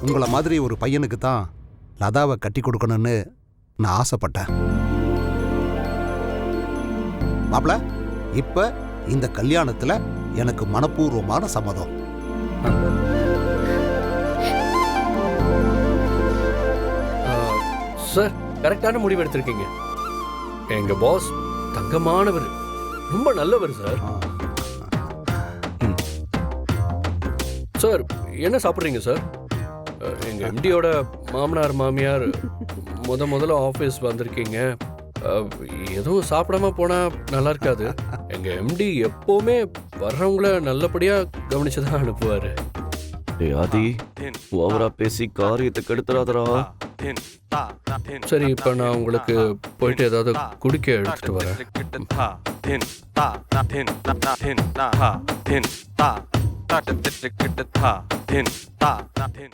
உங்களை மாதிரி ஒரு பையனுக்கு தான் லதாவை கட்டி கொடுக்கணும்னு நான் ஆசைப்பட்டேன். மாப்ள, இப்ப இந்த கல்யாணத்துல எனக்கு மனப்பூர்வமான சம்மதம். சார், கரெக்டான முடிவு எடுத்திருக்கீங்க. எங்க பாஸ் தங்கமானவர், ரொம்ப நல்லவர் சார். சார், என்ன சாப்பிட்றீங்க சார்? எங்க எம்டியோட மாமனார் மாமியார் முதல்ல ஆஃபீஸ் வந்திருக்கீங்க. எதுவும் சாப்பிடாம போனா நல்லா இருக்காது. எங்க எம்டி எப்பவுமே வர்றவங்கள நல்லபடியா கவனிச்சுதான் அனுப்புவாரு. ஆதி, ஓவரா பேசி காரியத்தை கெடுத்துறாதரா. சரி, இப்ப நான் உங்களுக்கு போயிட்டு ஏதாவது குடிக்க எடுத்துட்டு வரேன்.